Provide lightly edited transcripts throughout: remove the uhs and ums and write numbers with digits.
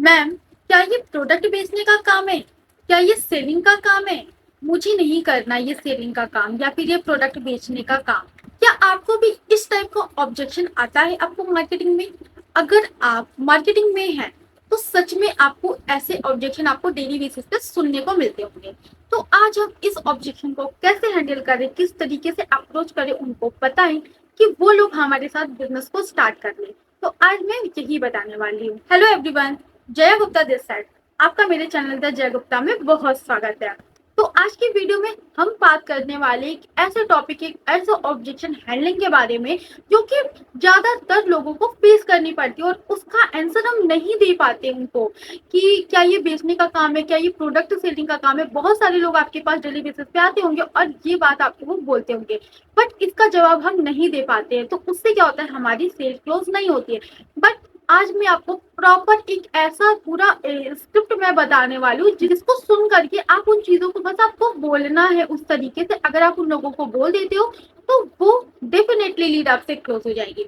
Ma'am, क्या ये product बेचने का काम है? क्या ये सेलिंग का काम है? मुझे नहीं करना ये सेलिंग का काम या फिर ये प्रोडक्ट बेचने का काम। क्या आपको भी इस टाइप का ऑब्जेक्शन आता है आपको मार्केटिंग में? अगर आप मार्केटिंग में हैं तो सच में आपको ऐसे ऑब्जेक्शन आपको डेली बेसिस पे सुनने को मिलते होंगे। तो आज हम इस ऑब्जेक्शन को कैसे हैंडल करें, किस तरीके से अप्रोच करें, उनको बताएं कि वो लोग हमारे साथ बिजनेस को स्टार्ट कर लें। तो आज मैं यही बताने वाली हूँ। Hello everyone, Jaya Gupta this side. आपका मेरे चैनल द जया गुप्ता में बहुत स्वागत है। तो आज की वीडियो में हम बात करने वाले एक ऐसे टॉपिक, एक ऐसे ऑब्जेक्शन हैंडलिंग के बारे में जो कि ज्यादातर लोगों को फेस करनी पड़ती है और उसका आंसर हम नहीं दे पाते उनको कि क्या ये बेचने का काम है, क्या ये प्रोडक्ट सेलिंग का काम है। बहुत सारे लोग आपके पास डेली बेसिस पे आते होंगे और ये बात आपको वो बोलते होंगे, बट इसका जवाब हम नहीं दे पाते हैं। तो उससे क्या होता है, हमारी सेल क्लोज नहीं होती है। बट आज मैं आपको प्रॉपर एक ऐसा पूरा स्क्रिप्ट मैं बताने वाली हूँ जिसको सुन करके आप उन चीजों को बस आपको बोलना है उस तरीके से। अगर आप उन लोगों को बोल देते हो तो वो डेफिनेटली लीड आपसे क्लोज हो जाएगी।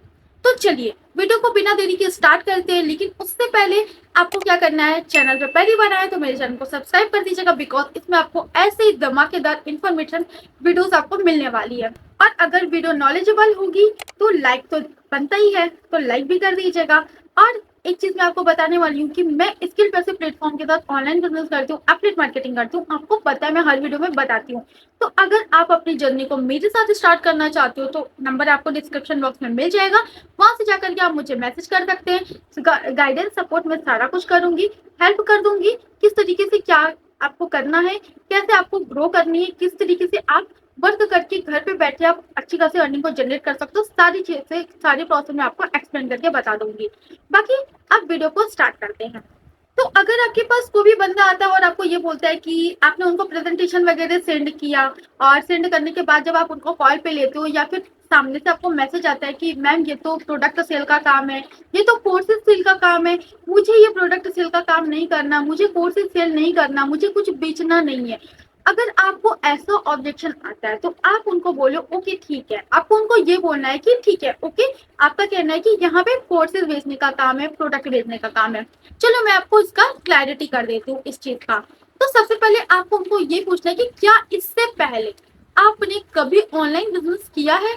तो चलिए वीडियो को बिना देरी के स्टार्ट करते हैं, लेकिन उससे पहले आपको क्या करना है, चैनल पर पहली बार आए तो मेरे चैनल को सब्सक्राइब कर दीजिएगा, बिकॉज इसमें आपको ऐसे ही धमाकेदार इन्फॉर्मेशन वीडियोस आपको मिलने वाली है। और अगर वीडियो नॉलेजेबल होगी तो लाइक तो बनता ही है, तो लाइक भी कर दीजिएगा। और एक चीज मैं आपको बताने वाली हूँ कि मैं स्किल पैसे प्लेटफॉर्म के साथ ऑनलाइन बिजनेस करती हूँ, एफिलिएट मार्केटिंग करती हूँ। आपको पता है, मैं हर वीडियो में बताती हूँ। तो अगर आप अपनी जर्नी को मेरे साथ स्टार्ट करना चाहते हो तो नंबर आपको डिस्क्रिप्शन बॉक्स में मिल जाएगा, वहां से जाकर के आप मुझे मैसेज कर सकते हैं। गाइडेंस सपोर्ट में सारा कुछ करूंगी, हेल्प कर दूंगी किस तरीके से क्या आपको करना है, कैसे आपको ग्रो करनी है, किस तरीके से आप वर्क करके घर पे बैठे आप अच्छी खासी अर्निंग को जनरेट कर सकते हो। सारी चीजें, सारी प्रोसेस मैं आपको एक्सप्लेन करके बता दूंगी। बाकी अब वीडियो को स्टार्ट करते हैं। तो अगर आपके पास कोई भी बंदा आता है और आपको ये बोलता है कि आपने उनको प्रेजेंटेशन वगैरह सेंड किया, और सेंड करने के बाद जब आप उनको कॉल पे लेते हो या फिर सामने से आपको मैसेज आता है कि मैम ये तो प्रोडक्ट सेल का काम है, ये तो कोर्सेज सेल का काम है, मुझे ये प्रोडक्ट सेल का काम नहीं करना, मुझे कोर्सेज सेल नहीं करना, मुझे कुछ बेचना नहीं है। अगर आपको ऐसा ऑब्जेक्शन आता है तो आप उनको बोलो ओके ठीक है। आपको उनको ये बोलना है कि ठीक है ओके, आपका कहना है कि यहाँ पे कोर्सेज बेचने का काम है, प्रोडक्ट बेचने का काम है। चलो मैं आपको इसका क्लैरिटी कर देती हूँ इस चीज का। तो सबसे पहले आपको उनको ये पूछना है कि क्या इससे पहले आपने कभी ऑनलाइन बिजनेस किया है।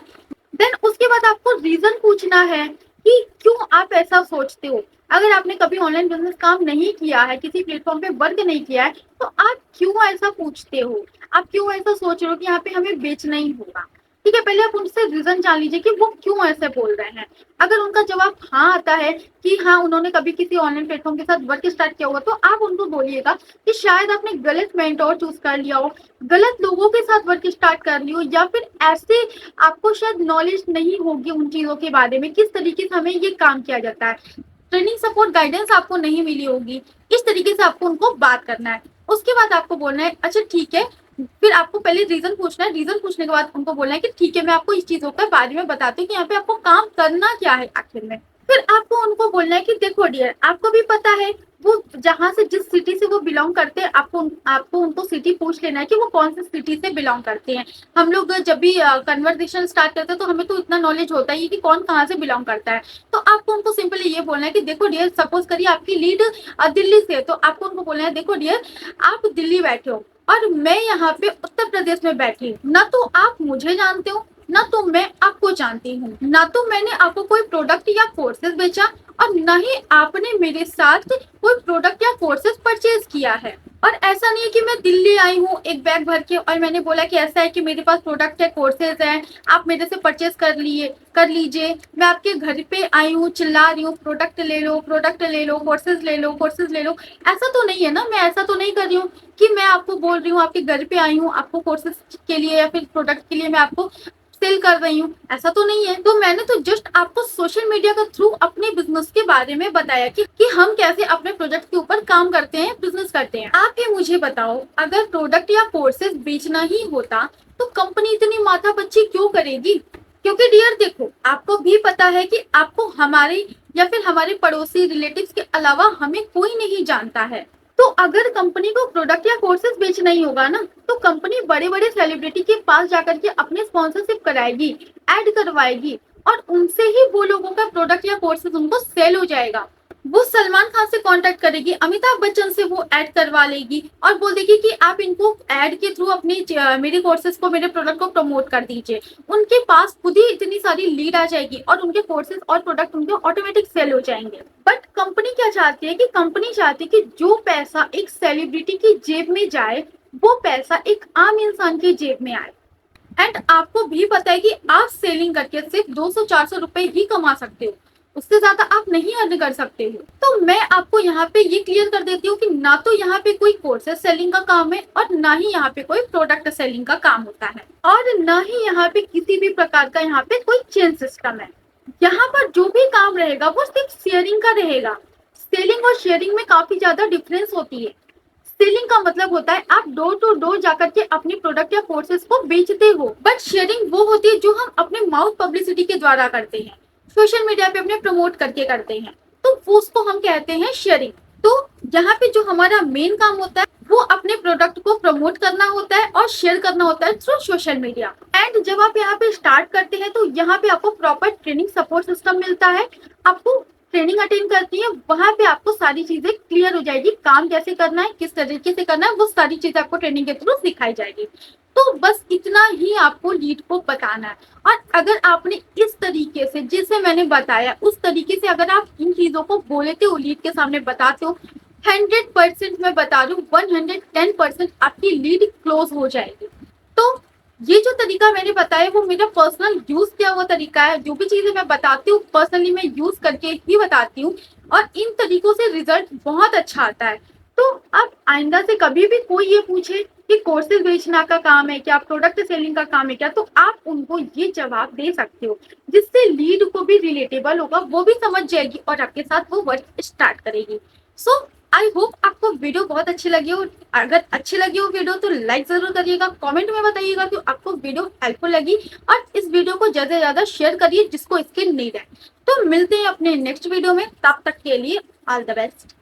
देन उसके बाद आपको रीजन पूछना है कि क्यों आप ऐसा सोचते हो। अगर आपने कभी ऑनलाइन बिजनेस काम नहीं किया है, किसी प्लेटफॉर्म पे वर्क नहीं किया है, तो आप क्यों ऐसा पूछते हो, आप क्यों ऐसा सोच रहे हो कि यहाँ पे हमें बेचना ही होगा। ठीक है, पहले आप उनसे रीजन जान लीजिए कि वो क्यों ऐसे बोल रहे हैं। अगर उनका जवाब हाँ आता है कि हाँ उन्होंने कभी किसी ऑनलाइन प्लेटफॉर्म के साथ वर्क स्टार्ट किया होगा, तो आप उनको बोलिएगा कि शायद आपने गलत मेंटोर चूज कर लिया हो, गलत लोगों के साथ वर्क स्टार्ट कर ली हो, या फिर ऐसे आपको शायद नॉलेज नहीं होगी उन चीजों के बारे में, किस तरीके से हमें ये काम किया जाता है। ट्रेनिंग सपोर्ट गाइडेंस आपको नहीं मिली होगी। इस तरीके से आपको उनको बात करना है। उसके बाद आपको बोलना है अच्छा ठीक है। फिर आपको पहले रीजन पूछना है, रीजन पूछने के बाद उनको बोलना है कि ठीक है मैं आपको इस चीजों के बारे में बताती हूँ कि यहाँ पे आपको काम करना क्या है आखिर में। फिर आपको उनको बोलना है कि देखो डियर, आपको भी पता है वो जहाँ से, जिस सिटी से वो बिलोंग करते हैं, आपको उनको सिटी पूछ लेना है कि वो कौन सी सिटी से बिलोंग करते हैं। हम लोग जब भी कन्वर्सेशन स्टार्ट करते हैं तो हमें तो इतना नॉलेज होता ही है कि कौन कहाँ से बिलोंग करता है। तो आपको उनको सिंपली ये बोलना है कि देखो डियर, सपोज करिए आपकी लीड दिल्ली से है, तो आपको उनको बोलना है देखो डियर, आप दिल्ली बैठे हो और मैं यहाँ पे उत्तर प्रदेश में बैठी हूँ। ना तो आप मुझे जानते हो, ना तो मैं आपको जानती हूँ, ना तो मैंने आपको कोई प्रोडक्ट या कोर्सेज बेचा, और न ही आपने मेरे साथ कोई प्रोडक्ट या कोर्सेज परचेज किया है। और ऐसा नहीं है कि मैं दिल्ली आई हूँ एक बैग भर के और मैंने बोला कि ऐसा है कि मेरे पास प्रोडक्ट है, कोर्सेज है, आप मेरे से परचेज कर लीजिए। मैं आपके घर पे आई हूँ, चिल्ला रही हूँ प्रोडक्ट ले लो, प्रोडक्ट ले लो, कोर्सेज ले लो, कोर्सेज ले लो। ऐसा तो नहीं है ना, मैं ऐसा तो नहीं कर रही हूँ कि मैं आपको बोल रही हूँ आपके घर पे आई हूँ आपको कोर्सेज के लिए या फिर प्रोडक्ट के लिए मैं आपको सेल कर रही हूँ, ऐसा तो नहीं है। तो मैंने तो जस्ट आपको सोशल मीडिया के थ्रू अपने बिजनेस के बारे में बताया कि हम कैसे अपने प्रोजेक्ट के ऊपर काम करते हैं, बिजनेस करते हैं। आप ये मुझे बताओ, अगर प्रोडक्ट या कोर्सेज बेचना ही होता तो कंपनी इतनी माथापच्ची क्यों करेगी। क्योंकि डियर देखो, आपको भी पता है कि आपको हमारे या फिर हमारे पड़ोसी रिलेटिव्स के अलावा हमें कोई नहीं जानता है। तो अगर कंपनी को प्रोडक्ट या कोर्सेज बेचना ही होगा ना, तो कंपनी बड़े बड़े सेलिब्रिटी के पास जाकर के अपने स्पॉन्सरशिप कराएगी, ऐड करवाएगी, और उनसे ही वो लोगों का प्रोडक्ट या कोर्सेज उनको सेल हो जाएगा। वो सलमान खान से कांटेक्ट करेगी, अमिताभ बच्चन से वो ऐड करवा लेगी और बोल देगी कि आप इनको ऐड के थ्रू अपने मेरे कोर्सेज को, मेरे प्रोडक्ट को प्रमोट कर दीजिए। उनके पास खुद ही इतनी सारी लीड आ जाएगी और उनके कोर्सेज और प्रोडक्ट उनके ऑटोमेटिक सेल हो जाएंगे। बट कंपनी क्या चाहती है कि कंपनी चाहती है कि जो पैसा एक सेलिब्रिटी की जेब में जाए वो पैसा एक आम इंसान की जेब में आए। एंड आपको भी पता है कि आप सेलिंग करके सिर्फ 200-400 रुपए ही कमा सकते हो, उससे ज्यादा आप नहीं अर्न कर सकते हो। तो मैं आपको यहाँ पे ये क्लियर कर देती हूँ कि ना तो यहाँ पे कोई कोर्सेज सेलिंग का काम है और ना ही यहाँ पे कोई प्रोडक्ट सेलिंग का काम होता है, और ना ही यहाँ पे किसी भी प्रकार का यहाँ पे कोई चेन सिस्टम है। यहाँ पर जो भी काम रहेगा वो सिर्फ शेयरिंग का रहेगा। सेलिंग और शेयरिंग में काफी ज्यादा डिफरेंस होती है। सेलिंग का मतलब होता है आप डोर टू डोर जाकर के अपने प्रोडक्ट या कोर्सेज को बेचते हो, बट शेयरिंग वो होती है जो हम अपने माउथ पब्लिसिटी के द्वारा करते हैं, सोशल मीडिया पे अपने प्रमोट करके करते हैं, तो वो उसको हम कहते हैं शेयरिंग। तो यहाँ पे जो हमारा मेन काम होता है वो अपने प्रोडक्ट को प्रमोट करना होता है और शेयर करना होता है थ्रू सोशल मीडिया। एंड जब आप यहाँ पे स्टार्ट करते हैं तो यहाँ पे आपको प्रॉपर ट्रेनिंग सपोर्ट सिस्टम मिलता है। आपको ट्रेनिंग अटेंड करती है, वहां पे आपको सारी चीजें क्लियर हो जाएगी, काम कैसे करना है, किस तरीके से करना है, वो सारी चीजें आपको ट्रेनिंग के थ्रू सिखाई जाएगी। तो बस इतना ही आपको लीड को बताना है। और अगर आपने इस तरीके से जिसे मैंने बताया उस तरीके से अगर आप इन चीजों को बोलते हो, लीड के सामने बताते हो, 100% मैं बता रही हूँ, 110% आपकी लीड क्लोज हो जाएगी। तो ये जो तरीका मैंने बताया वो मेरा पर्सनल यूज किया हुआ तरीका है। जो भी चीजें मैं बताती हूँ पर्सनली मैं यूज करके ही बताती हूँ और इन तरीकों से रिजल्ट बहुत अच्छा आता है। तो आप आइंदा से कभी भी कोई ये पूछे कि कोर्सेज बेचना का काम है क्या, प्रोडक्ट सेलिंग का काम है क्या, तो आप उनको ये जवाब दे सकते हो, जिससे लीड को भी रिलेटेबल होगा, वो भी समझ जाएगी और आपके साथ वो वर्क स्टार्ट करेगी। सो आई होप आपको वीडियो बहुत अच्छी लगी हो। अगर अच्छी लगी हो वीडियो तो लाइक जरूर करिएगा, कमेंट में बताइएगा कि आपको वीडियो हेल्पफुल लगी, और इस वीडियो को ज्यादा से ज्यादा शेयर करिए जिसको इसकी नीड है। तो मिलते हैं अपने नेक्स्ट वीडियो में, तब तक के लिए ऑल द बेस्ट।